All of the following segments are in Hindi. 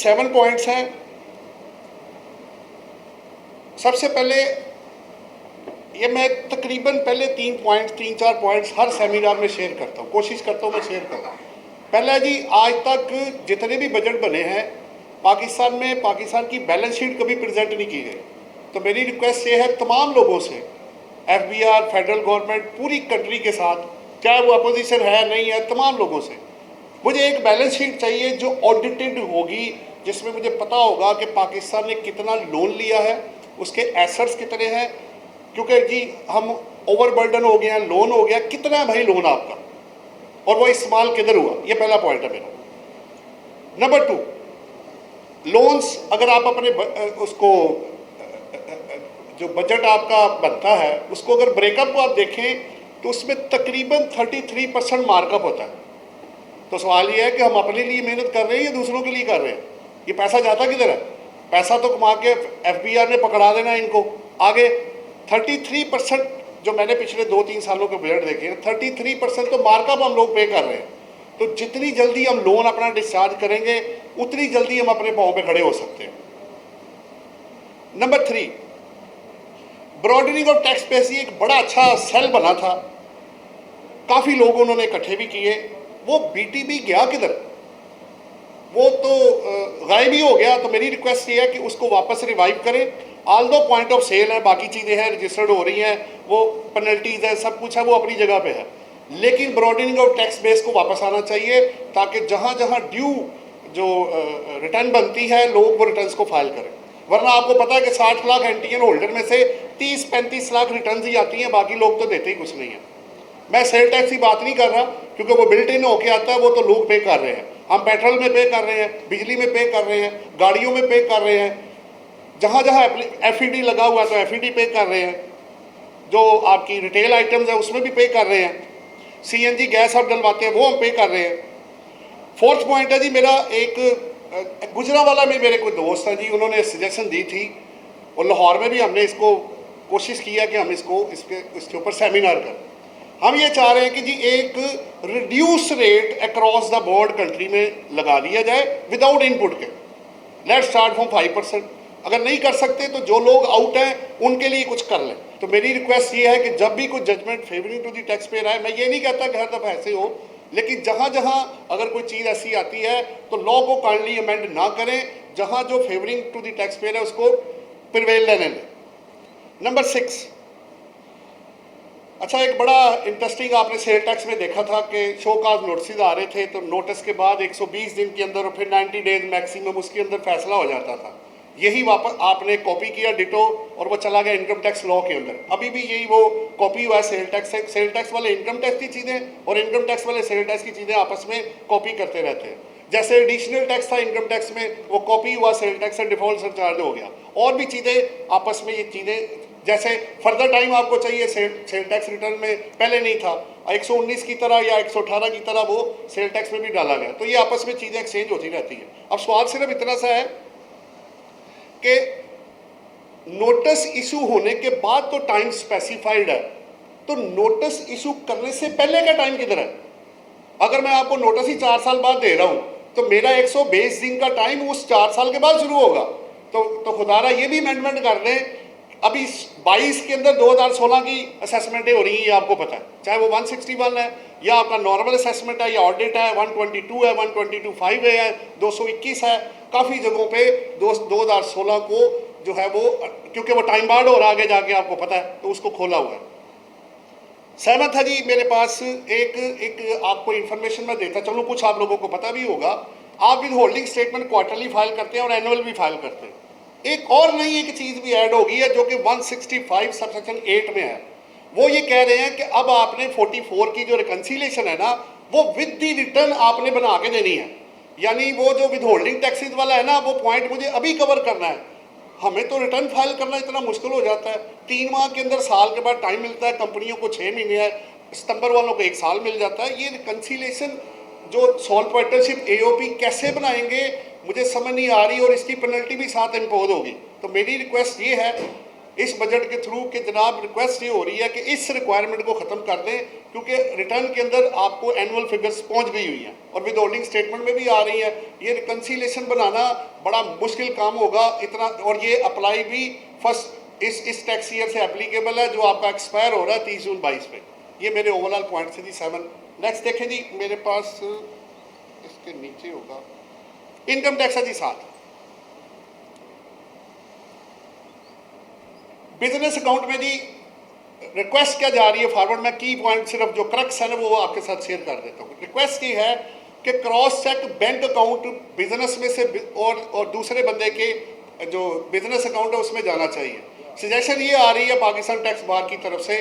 7 पॉइंट्स हैं। सबसे पहले ये मैं तकरीबन पहले 3-4 पॉइंट्स हर सेमिनार में शेयर करता हूँ, कोशिश करता हूँ मैं शेयर करूँ। पहला जी, आज तक जितने भी बजट बने हैं पाकिस्तान में, पाकिस्तान की बैलेंस शीट कभी प्रेजेंट नहीं की गई। तो मेरी रिक्वेस्ट ये है तमाम लोगों से, FBR, फेडरल गवर्नमेंट, पूरी कंट्री के साथ, चाहे वो अपोजिशन है नहीं है, तमाम लोगों से, मुझे एक बैलेंस शीट चाहिए जो ऑडिटेड होगी, जिसमें मुझे पता होगा कि पाकिस्तान ने कितना लोन लिया है, उसके एसेट्स कितने हैं, क्योंकि जी हम ओवरबर्डन हो गए हैं, लोन हो गया, कितना है भाई लोन आपका और वो इस्तेमाल किधर हुआ, ये पहला पॉइंट है मेरा। नंबर 2, लोन्स अगर आप अपने उसको जो बजट आपका बनता है उसको अगर ब्रेकअप को आप देखें तो उसमें तकरीबन 33% मार्कअप होता है। तो सवाल ये है कि हम अपने लिए मेहनत कर रहे हैं या दूसरों के लिए कर रहे हैं? ये पैसा जाता किधर है? पैसा तो कमा के FBR ने पकड़ा देना है इनको। आगे 33% जो मैंने पिछले 2-3 सालों के बजट देखे हैं, 33% तो मार्कअप हम लोग पे कर रहे हैं। तो जितनी जल्दी हम लोन अपना डिस्चार्ज करेंगे उतनी जल्दी हम अपने पाँव पे खड़े हो सकते हैं। Number 3, broadening of tax base, एक बड़ा अच्छा सेल बना था, काफ़ी लोग उन्होंने इकट्ठे भी किए। वो BTB गया किधर? वो तो गायब ही हो गया। तो मेरी रिक्वेस्ट ये है कि उसको वापस रिवाइव करें। ऑल दो पॉइंट ऑफ सेल है, बाकी चीज़ें हैं, रजिस्टर्ड हो रही हैं, वो पेनल्टीज है, सब कुछ है, वो अपनी जगह पे है, लेकिन ब्रॉडनिंग ऑफ टैक्स बेस को वापस आना चाहिए ताकि जहाँ जहाँ ड्यू जो रिटर्न बनती है लोग वो रिटर्न को फाइल करें। वरना आपको पता है कि 60 लाख NTN होल्डर में से 30-35 लाख रिटर्न ही आती हैं, बाकी लोग तो देते ही कुछ नहीं है। मैं सेल टैक्स की बात नहीं कर रहा क्योंकि वो बिल्ट इन होके आता है, वो तो लोग पे कर रहे हैं। हम पेट्रोल में पे कर रहे हैं, बिजली में पे कर रहे हैं, गाड़ियों में पे कर रहे हैं, जहाँ जहाँ FED लगा हुआ है तो FED पे कर रहे हैं, जो आपकी रिटेल आइटम्स है उसमें भी पे कर रहे हैं, CNG गैस आप डलवाते हैं वो हम पे कर रहे हैं। 4th पॉइंट है जी मेरा, एक गुजरांवाला में मेरे कोई दोस्त है जी, उन्होंने सजेशन दी थी और लाहौर में भी हमने इसको कोशिश किया कि हम इसके ऊपर सेमिनार करें। हम ये चाह रहे हैं कि जी एक reduce rate across the board country में लगा दिया जाए विदाउट इनपुट के। Let's start from 5%। अगर नहीं कर सकते तो जो लोग आउट हैं उनके लिए कुछ कर लें। तो मेरी रिक्वेस्ट ये है कि जब भी कोई judgment favoring to the tax payer आए, मैं ये नहीं कहता कि हर दफ़ा ऐसे हो, लेकिन जहाँ जहाँ अगर कोई चीज़ ऐसी आती है तो लॉ को काइंडली अमेंड ना करें, जहाँ जो favoring to the tax payer है उसको प्रिवेल लेने दें। नंबर 6, अच्छा एक बड़ा इंटरेस्टिंग आपने सेल टैक्स में देखा था कि शो काज नोटिस आ रहे थे, तो नोटिस के बाद 120 दिन के अंदर और फिर 90 डेज मैक्सिमम उसके अंदर फैसला हो जाता था। यही वापस आपने कॉपी किया डिटो और वो चला गया इनकम टैक्स लॉ के अंदर। अभी भी यही वो कॉपी हुआ है सेल टैक्स से। सेल टैक्स वाले इनकम टैक्स की चीज़ें और इनकम टैक्स वाले सेल टैक्स की चीज़ें आपस में कॉपी करते रहते हैं। जैसे एडिशनल टैक्स था इनकम टैक्स में, वो कॉपी हुआ सेल टैक्स से, डिफॉल्ट सरचार्ज हो गया। और भी चीज़ें आपस में, ये चीज़ें जैसे फर्दर टाइम आपको चाहिए सेल टैक्स रिटर्न में पहले नहीं था, 119 की तरह या 118 की तरह वो सेल टैक्स में भी डाला गया। तो ये आपस में चीज़ें एक्सचेंज होती रहती है। अब सवाल सिर्फ इतना सा है कि नोटिस इशू होने के बाद तो टाइम स्पेसिफाइड है, तो नोटिस इशू करने से पहले का टाइम किधर है? अगर मैं आपको नोटिस ही 4 साल बाद दे रहा हूं तो मेरा 120 दिन का टाइम उस 4 साल के बाद शुरू होगा। तो खुदारा ये भी अमेंडमेंट कर दें। अभी 22 के अंदर 2016 की असेसमेंटें हो रही हैं, ये आपको पता है, चाहे वो 161 है या आपका नॉर्मल असेसमेंट है या ऑडिट है, 122 है, 122.5 है, 221 है। काफ़ी जगहों पे 2016 को जो है वो, क्योंकि वो टाइम बार्ड और आगे जाके आपको पता है, तो उसको खोला हुआ है। सहमत है जी। मेरे पास एक आपको इन्फॉर्मेशन मैं देता चलूँ, कुछ आप लोगों को पता भी होगा। आप with holding statement quarterly file करते हैं और एनुअल भी फाइल करते हैं। एक और नई एक चीज़ भी ऐड हो गई है जो कि 165 सबसेक्शन 8 में है। वो ये कह रहे हैं कि अब आपने 44 की जो रिकन्सिलेशन है ना, वो विद दी रिटर्न आपने बना के देनी है। यानी वो जो विद होल्डिंग टैक्सेस वाला है ना, वो पॉइंट मुझे अभी कवर करना है। हमें तो रिटर्न फाइल करना इतना मुश्किल हो जाता है। 3 माह के अंदर, साल के बाद टाइम मिलता है, कंपनियों को 6 महीने है, सितंबर वालों को 1 साल मिल जाता है। ये रिकन्सिलेशन जो सोल पार्टनरशिप AOP कैसे बनाएंगे मुझे समझ नहीं आ रही, और इसकी पेनल्टी भी साथ इम्पोज होगी। तो मेरी रिक्वेस्ट ये है इस बजट के थ्रू कि जनाब रिक्वेस्ट ये हो रही है कि इस रिक्वायरमेंट को ख़त्म कर दें, क्योंकि रिटर्न के अंदर आपको एनुअल फिगर्स पहुंच गई हुई हैं और विद होल्डिंग स्टेटमेंट में भी आ रही है। ये रिकन्सिलेशन बनाना बड़ा मुश्किल काम होगा इतना, और ये अप्लाई भी फर्स्ट इस टैक्स ईयर से एप्लीकेबल है जो आपका एक्सपायर हो रहा है 30 जून 22 पे। ये मेरे ओवरऑल पॉइंट्स हैं जी 7। नेक्स्ट देखें जी, मेरे पास इसके नीचे होगा इनकम टैक्स है जी 7। बिजनेस अकाउंट में जी रिक्वेस्ट क्या जा रही है फॉरवर्ड में, की पॉइंट सिर्फ जो क्रक्स है ना वो आपके साथ शेयर कर देता हूँ। रिक्वेस्ट ये है कि cross cheque bank account business में से और दूसरे बंदे के जो बिजनेस अकाउंट है उसमें जाना चाहिए। सजेशन ये आ रही है पाकिस्तान टैक्स बार की तरफ से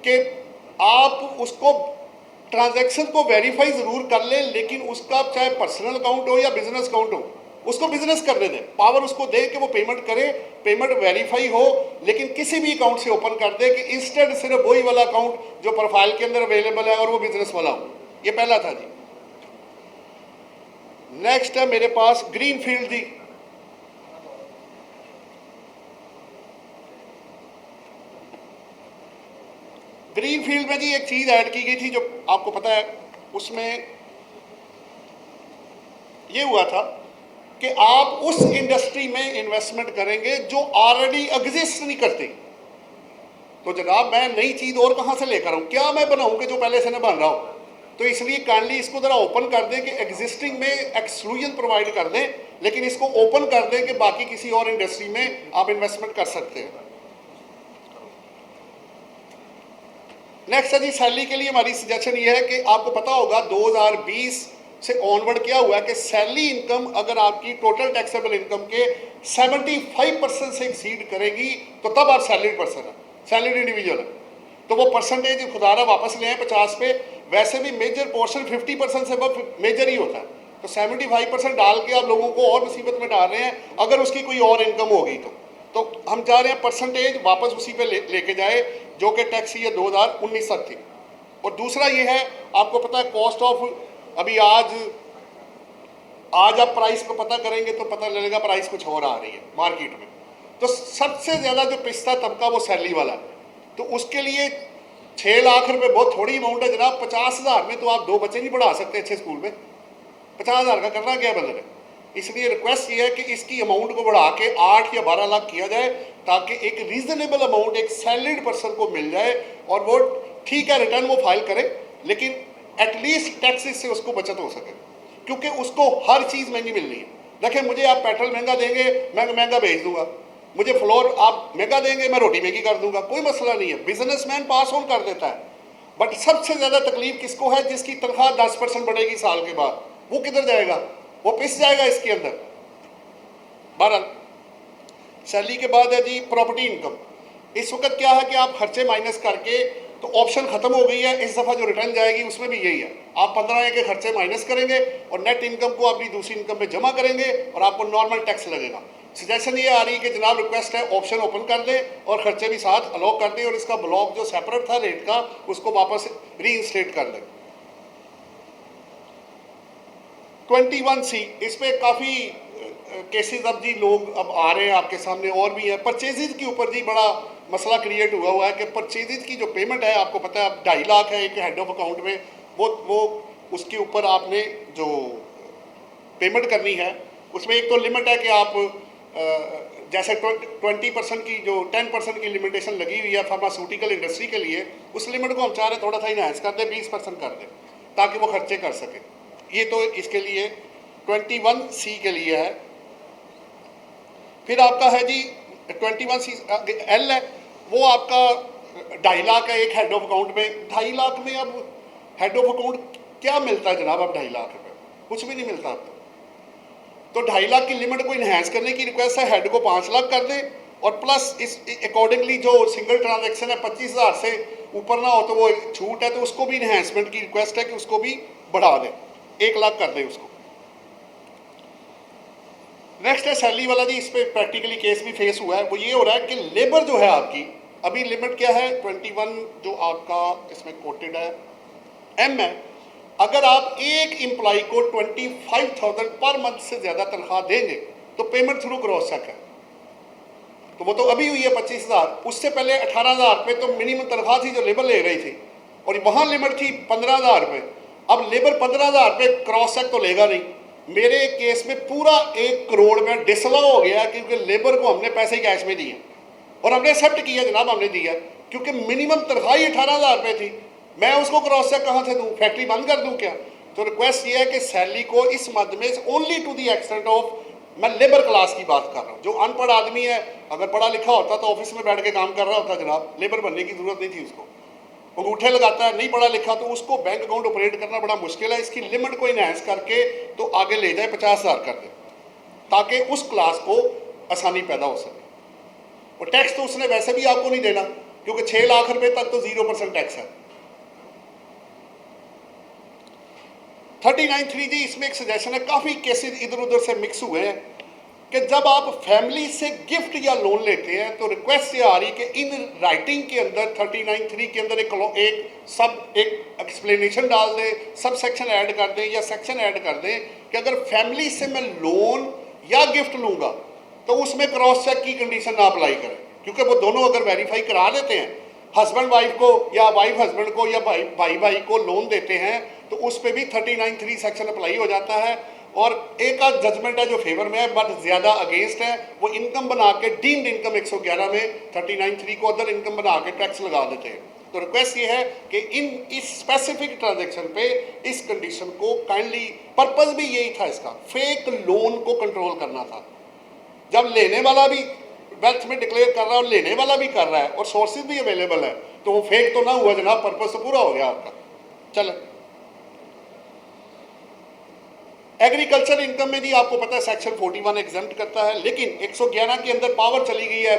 कि आप उसको ट्रांजैक्शन को वेरीफाई ज़रूर कर लें, लेकिन उसका चाहे पर्सनल अकाउंट हो या बिजनेस अकाउंट हो उसको बिजनेस करने दें, पावर उसको दे कि वो पेमेंट करे, पेमेंट वेरीफाई हो, लेकिन किसी भी अकाउंट से ओपन कर दे कि इंस्टेंट सिर्फ वही वाला अकाउंट जो प्रोफाइल के अंदर अवेलेबल है और वो बिजनेस वाला हो। ये पहला था जी। नेक्स्ट है मेरे पास ग्रीन फील्ड जी। ग्रीन फील्ड में जी एक चीज ऐड की गई थी जो आपको पता है, उसमें ये हुआ था कि आप उस इंडस्ट्री में इन्वेस्टमेंट करेंगे जो ऑलरेडी एग्जिस्ट नहीं करती। तो जनाब मैं नई चीज और कहां से लेकर आऊं, क्या मैं बनाऊं कि जो पहले से न बन रहा हो। तो इसलिए काइंडली इसको जरा ओपन कर दें कि एग्जिस्टिंग में एक्सक्लूजन प्रोवाइड कर दें, लेकिन इसको ओपन कर दें कि बाकी किसी और इंडस्ट्री में आप इन्वेस्टमेंट कर सकते हैं। नेक्स्ट है जी सैलरी के लिए हमारी सजेशन ये है कि आपको पता होगा 2020 से ऑनवर्ड क्या हुआ है कि सैलरी इनकम अगर आपकी टोटल टैक्सेबल इनकम के 75% से एक्सीड करेगी तो तब आप सैलरीड पर्सन है, सैलरीड इंडिविजुअल है। तो वो परसेंटेज खुदारा वापस ले आए 50 पे। वैसे भी मेजर पोर्शन 50% से अब मेजर ही होता है, तो 75% डाल के आप लोगों को और मुसीबत में डाल रहे हैं अगर उसकी कोई और इनकम होगी तो हम चाह रहे हैं परसेंटेज वापस उसी पे लेके जाए जो कि टैक्स ईयर 2019 तक थी। और दूसरा ये है, आपको पता है कॉस्ट ऑफ, अभी आज आप प्राइस को पता करेंगे तो पता लगेगा प्राइस कुछ और आ रही है मार्केट में। तो सबसे ज़्यादा जो पिछता तबका वो सैलरी वाला है, तो उसके लिए 6 लाख रुपए बहुत थोड़ी अमाउंट है जनाब। 50,000 में तो आप 2 बच्चे नहीं पढ़ा सकते अच्छे स्कूल में। 50,000 का करना क्या बदल है। इसलिए रिक्वेस्ट ये है कि इसकी अमाउंट को बढ़ा के 8 या 12 लाख किया जाए ताकि एक रीजनेबल अमाउंट एक सैलरीड पर्सन को मिल जाए। और वो ठीक है रिटर्न वो फाइल करे, लेकिन एटलीस्ट टैक्सेस से उसको बचत हो सके, क्योंकि उसको हर चीज़ महंगी मिल रही है। देखिए मुझे आप पेट्रोल महंगा देंगे मैं महंगा भेज दूंगा, मुझे फ्लोर आप महंगा देंगे मैं रोटी महंगी कर दूंगा, कोई मसला नहीं है, बिजनेसमैन पास ऑन कर देता है। बट सबसे ज़्यादा तकलीफ किसको है, जिसकी तनख्वाह 10% बढ़ेगी साल के बाद, वो किधर जाएगा, वो पिस जाएगा इसके अंदर। 12 सैलरी के बाद है जी प्रॉपर्टी इनकम। इस वक्त क्या है कि आप खर्चे माइनस करके, तो ऑप्शन खत्म हो गई है, इस दफ़ा जो रिटर्न जाएगी उसमें भी यही है, आप 15 के खर्चे माइनस करेंगे और नेट इनकम को अपनी दूसरी इनकम में जमा करेंगे और आपको नॉर्मल टैक्स लगेगा। सजेशन ये आ रही है कि जनाब रिक्वेस्ट है ऑप्शन ओपन कर दें और खर्चे भी साथ अलॉक कर दें और इसका ब्लॉक जो सेपरेट था रेट का उसको वापस रीइंस्टेट कर दें। 21C इस पर काफ़ी केसेस अब जी लोग अब आ रहे हैं आपके सामने और भी है। परचेजेज के ऊपर जी बड़ा मसला क्रिएट हुआ है कि परचेजेज की जो पेमेंट है आपको पता है अब 2.5 लाख है एक हेड ऑफ अकाउंट में, वो उसके ऊपर आपने जो पेमेंट करनी है उसमें एक तो लिमिट है कि आप जैसे 20% की जो 10% की लिमिटेशन लगी हुई है फार्मास्यूटिकल इंडस्ट्री के लिए, उस लिमिट को हम चाह रहे थोड़ा सा इनहांस कर दें, 20% कर दें ताकि वो खर्चे कर सके। ये तो इसके लिए 21C के लिए है। फिर आपका है जी 21C L है, वो आपका 2.5 लाख है एक हेड ऑफ अकाउंट में। 2.5 लाख में अब हेड ऑफ अकाउंट क्या मिलता है जनाब, अब 2.5 लाख रुपये कुछ भी नहीं मिलता अब तो 2.5 लाख की लिमिट को इन्हेंस करने की रिक्वेस्ट है, हेड को 5 लाख कर दें और प्लस इस अकॉर्डिंगली जो सिंगल ट्रांजैक्शन है 25,000 से ऊपर ना हो तो वो छूट है, तो उसको भी इन्हेंसमेंट की रिक्वेस्ट है कि उसको भी बढ़ा दें, 1 लाख कर दें उसको। नेक्स्ट है सैलरी वाला जी, इस पर प्रैक्टिकली केस भी फेस हुआ है। वो ये हो रहा है कि लेबर जो है आपकी अभी लिमिट क्या है 21 जो आपका इसमें कोटेड है M है, अगर आप एक एम्प्लॉय को 25,000 पर मंथ से ज़्यादा तनख्वाह देंगे तो पेमेंट थ्रू क्रॉस चेक है। तो वो तो अभी हुई है 25,000। उससे पहले 18,000 रुपये तो मिनिमम तनख्वाह थी जो लेबर ले रही थी, और वहाँ लिमिट थी 15,000 रुपये। अब लेबर 15,000 रुपये क्रॉस चेक तो लेगा नहीं। मेरे केस में पूरा 1 करोड़ में डिसअलाउ हो गया, क्योंकि लेबर को हमने पैसे कैश में दिए और हमने एक्सेप्ट किया, जनाब हमने दिया, क्योंकि मिनिमम तनख्वाह ही 18,000 रुपये थी। मैं उसको क्रॉस चेक कहाँ से दूँ? फैक्ट्री बंद कर दूँ क्या? तो रिक्वेस्ट ये है कि सैलरी को इस मद में only to the extent of, मैं लेबर क्लास की बात कर रहा हूँ। जो अनपढ़ आदमी है, अगर पढ़ा लिखा होता तो ऑफिस में बैठ के काम कर रहा होता जनाब, लेबर बनने की जरूरत नहीं थी उसको। अंगूठे लगाता है, नहीं पढ़ा लिखा, तो उसको बैंक अकाउंट ऑपरेट करना बड़ा मुश्किल है। इसकी लिमिट को इनहेंस करके तो आगे ले जाए, 50,000 कर दे, ताकि उस क्लास को आसानी पैदा हो सके। और टैक्स तो उसने वैसे भी आपको नहीं देना, क्योंकि 6 लाख रुपए तक तो 0% टैक्स है। 39(3) जी, इसमें एक सजेशन है, काफ़ी केसेस इधर उधर से मिक्स हुए हैं कि जब आप फैमिली से गिफ्ट या लोन लेते हैं तो रिक्वेस्ट ये आ रही कि इन राइटिंग के अंदर 39(3) के अंदर एक एक्सप्लेनेशन डाल दें, सब सेक्शन ऐड कर दें या सेक्शन ऐड कर दें कि अगर फैमिली से मैं लोन या गिफ्ट लूँगा तो उसमें क्रॉस चेक की कंडीशन ना अप्लाई करें, क्योंकि वो दोनों अगर वेरीफाई करा देते हैं, हस्बैंड वाइफ को या वाइफ हस्बैंड को या भाई को लोन देते हैं, तो उस पर भी 39(3) सेक्शन अप्लाई हो जाता है। और एक आध जजमेंट है जो फेवर में है, बट ज़्यादा अगेंस्ट है, वो इनकम बना के डीम्ड इनकम 111 में 39(3) को अदर इनकम बना के टैक्स लगा देते हैं। तो रिक्वेस्ट ये है कि इस स्पेसिफिक ट्रांजेक्शन पे इस कंडीशन को काइंडली, पर्पज़ भी यही था इसका, फेक लोन को कंट्रोल करना था। जब लेने वाला भी वेल्थ में डिक्लेयर कर रहा है और लेने वाला भी कर रहा है और सोर्सेज भी अवेलेबल है, तो वो फेक तो ना हुआ जनाब, पर्पज़ तो पूरा हो गया आपका। चलें, एग्रीकल्चर इनकम में भी आपको पता है सेक्शन 41 एग्जम्प्ट करता है, लेकिन 111 के अंदर पावर चली गई है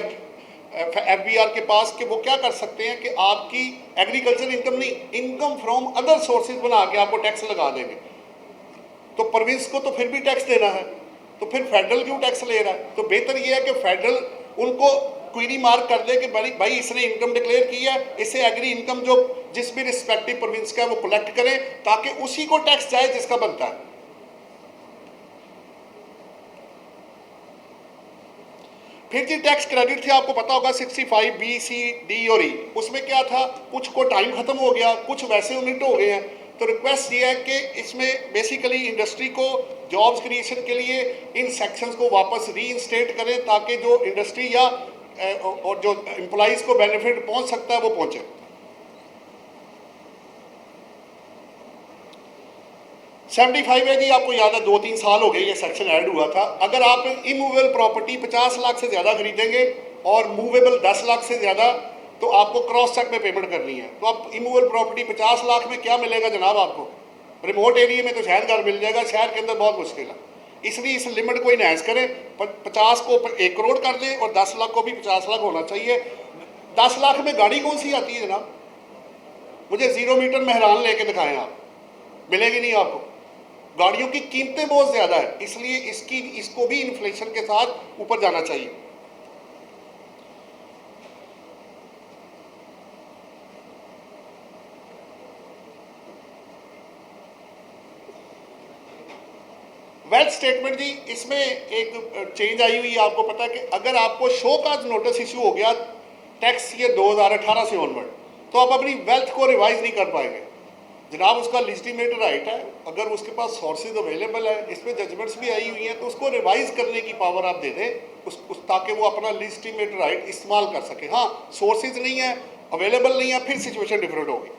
FBR के पास कि वो क्या कर सकते हैं कि आपकी एग्रीकल्चर इनकम नहीं, इनकम फ्रॉम अदर सोर्सेज बना के आपको टैक्स लगा देंगे। तो प्रोविंस को तो फिर भी टैक्स देना है, तो फिर फेडरल क्यों टैक्स ले रहा है? तो बेहतर ये है कि फेडरल उनको क्वेरी मार्क कर दे कि भाई इसने इनकम डिक्लेयर की है, इससे एग्री इनकम जो जिस भी रिस्पेक्टिव प्रोविंस का है वो कलेक्ट करें, ताकि उसी को टैक्स जाए जिसका बनता है। फिर जी टैक्स क्रेडिट थे, आपको पता होगा 65 B, C, D और E। उसमें क्या था, कुछ को टाइम खत्म हो गया, कुछ वैसे ओमिट हो गए हैं। तो रिक्वेस्ट ये है कि इसमें बेसिकली इंडस्ट्री को जॉब्स क्रिएशन के लिए इन सेक्शंस को वापस रीइंस्टेट करें, ताकि जो इंडस्ट्री या और जो एम्प्लॉइज़ को बेनिफिट पहुंच सकता है वो पहुंचे। $75 है जी, आपको याद है 2-3 साल हो गए ये सेक्शन ऐड हुआ था। अगर आप इमूवेबल प्रॉपर्टी 50 लाख से ज़्यादा खरीदेंगे और मूवेबल 10 लाख से ज़्यादा, तो आपको क्रॉस चेक में पेमेंट करनी है। तो आप इमूवेबल प्रॉपर्टी 50 लाख में क्या मिलेगा जनाब आपको? रिमोट एरिया में तो शायद घर मिल जाएगा, शहर के अंदर बहुत मुश्किल है। इसलिए इस लिमिट को इनहेंस करें, 50 को 1 करोड़ कर दें और 10 लाख को भी 50 लाख होना चाहिए। 10 लाख में गाड़ी कौन सी आती है जनाब? मुझे 0 मीटर मेहरान लेके दिखाएं आप, मिलेगी नहीं आपको। गाड़ियों की कीमतें बहुत ज़्यादा है, इसलिए इसको भी इन्फ्लेशन के साथ ऊपर जाना चाहिए। वेल्थ स्टेटमेंट जी, इसमें एक चेंज आई हुई है, आपको पता है कि अगर आपको शो का नोटिस इशू हो गया टैक्स ईयर 2018 से ऑनवर्ड, तो आप अपनी वेल्थ को रिवाइज नहीं कर पाएंगे जनाब। उसका लिजिटिमेट राइट है, अगर उसके पास सोर्सेज अवेलेबल है, इसमें जजमेंट्स भी आई हुई हैं, तो उसको रिवाइज करने की पावर आप दे दें ताकि वो अपना लिजिटिमेट राइट इस्तेमाल कर सके। हाँ, सोर्सेज नहीं है, अवेलेबल नहीं है, फिर सिचुएशन डिफरेंट होगी।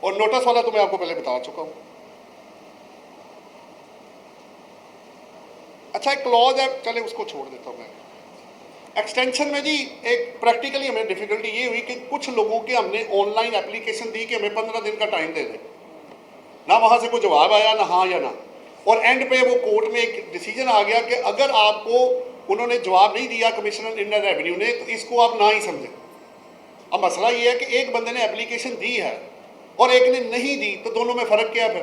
और नोटिस वाला तो मैं आपको पहले बता चुका हूँ। अच्छा, एक क्लॉज है, चले उसको छोड़ देता हूँ मैं। एक्सटेंशन में जी एक प्रैक्टिकली हमें डिफिकल्टी ये हुई कि कुछ लोगों के हमने ऑनलाइन एप्लीकेशन दी कि हमें 15 दिन का टाइम दे दें, ना वहाँ से कोई जवाब आया, ना हाँ या ना। और एंड पे वो कोर्ट में एक डिसीजन आ गया कि अगर आपको उन्होंने जवाब नहीं दिया कमिश्नर इंडियन रेवेन्यू ने, तो इसको आप ना ही समझें। अब मसला ये है कि एक बंदे ने एप्लीकेशन दी है और एक ने नहीं दी, तो दोनों में फ़र्क क्या है? फिर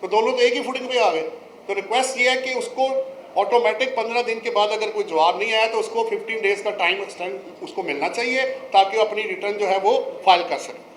तो दोनों तो एक ही फुटिंग पे आ गए। तो रिक्वेस्ट ये है कि उसको ऑटोमेटिक 15 दिन के बाद अगर कोई जवाब नहीं आया तो उसको 15 डेज़ का टाइम एक्सटेंड उसको मिलना चाहिए, ताकि वो अपनी रिटर्न जो है वो फाइल कर सके।